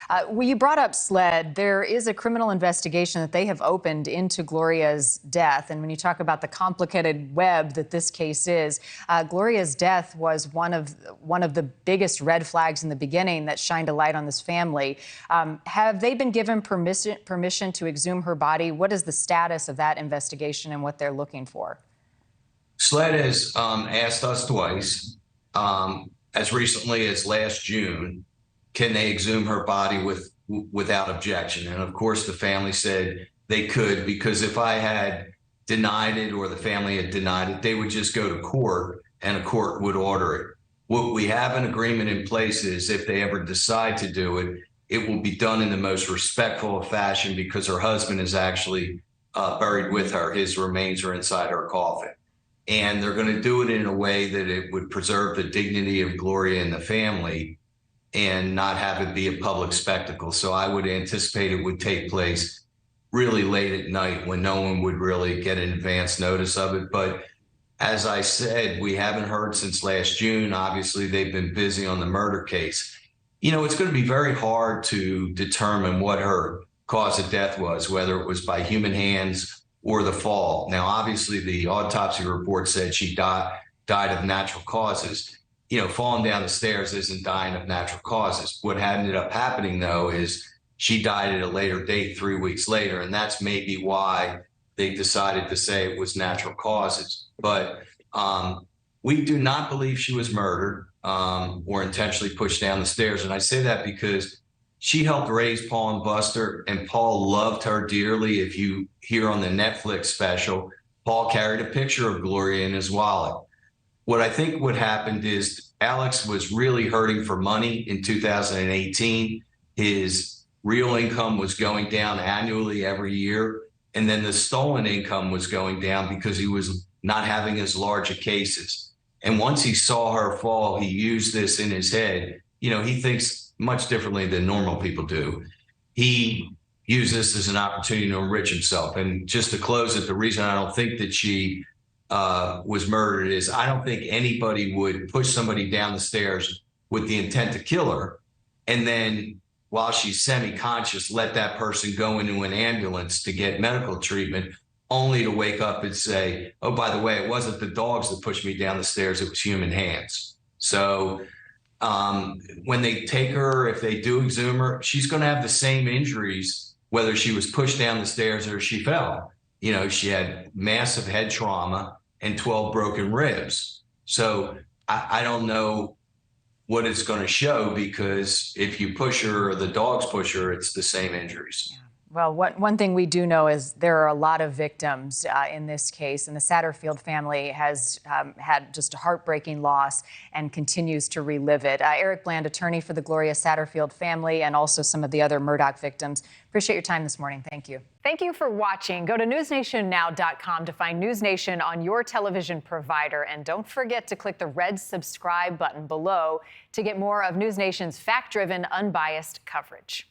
Well, you brought up SLED. There is a criminal investigation that they have opened into Gloria's death. And when you talk about the complicated web that this case is, Gloria's death was one of the biggest red flags in the beginning that shined a light on this family. Have they been given permission to exhume her body? What is the status of that investigation and what they're looking for? SLED has asked us twice, as recently as last June, can they exhume her body without objection? And of course, the family said they could, because if I had denied it or the family had denied it, they would just go to court and a court would order it. What we have an agreement in place is if they ever decide to do it, it will be done in the most respectful of fashion, because her husband is actually buried with her. His remains are inside her coffin. And they're going to do it in a way that it would preserve the dignity of Gloria and the family and not have it be a public spectacle. So I would anticipate it would take place really late at night when no one would really get an advance notice of it. But as I said, we haven't heard since last June. Obviously, they've been busy on the murder case. You know, it's going to be very hard to determine what her cause of death was, whether it was by human hands or the fall. Now, obviously, the autopsy report said she died of natural causes. You know, falling down the stairs isn't dying of natural causes. What ended up happening, though, is she died at a later date, 3 weeks later, and that's maybe why they decided to say it was natural causes. But we do not believe she was murdered or intentionally pushed down the stairs. And I say that because she helped raise Paul and Buster, and Paul loved her dearly. If you hear on the Netflix special, Paul carried a picture of Gloria in his wallet. What I think what happened is Alex was really hurting for money in 2018. His real income was going down annually every year. And then the stolen income was going down because he was not having as large a cases. And once he saw her fall, he used this in his head. You know, he thinks much differently than normal people do. He used this as an opportunity to enrich himself. And just to close it, the reason I don't think that she was murdered is I don't think anybody would push somebody down the stairs with the intent to kill her, and then while she's semi-conscious, let that person go into an ambulance to get medical treatment, only to wake up and say, oh, by the way, it wasn't the dogs that pushed me down the stairs, it was human hands. So when they take her, if they do exhume her, she's going to have the same injuries, whether she was pushed down the stairs or she fell. You know, she had massive head trauma and 12 broken ribs. So I don't know what it's going to show, because if you push her or the dogs push her, it's the same injuries. Yeah. Well, one thing we do know is there are a lot of victims in this case, and the Satterfield family has had just a heartbreaking loss and continues to relive it. Eric Bland, attorney for the Gloria Satterfield family and also some of the other Murdaugh victims. Appreciate your time this morning. Thank you. Thank you for watching. Go to newsnationnow.com to find NewsNation on your television provider. And don't forget to click the red subscribe button below to get more of NewsNation's fact-driven, unbiased coverage.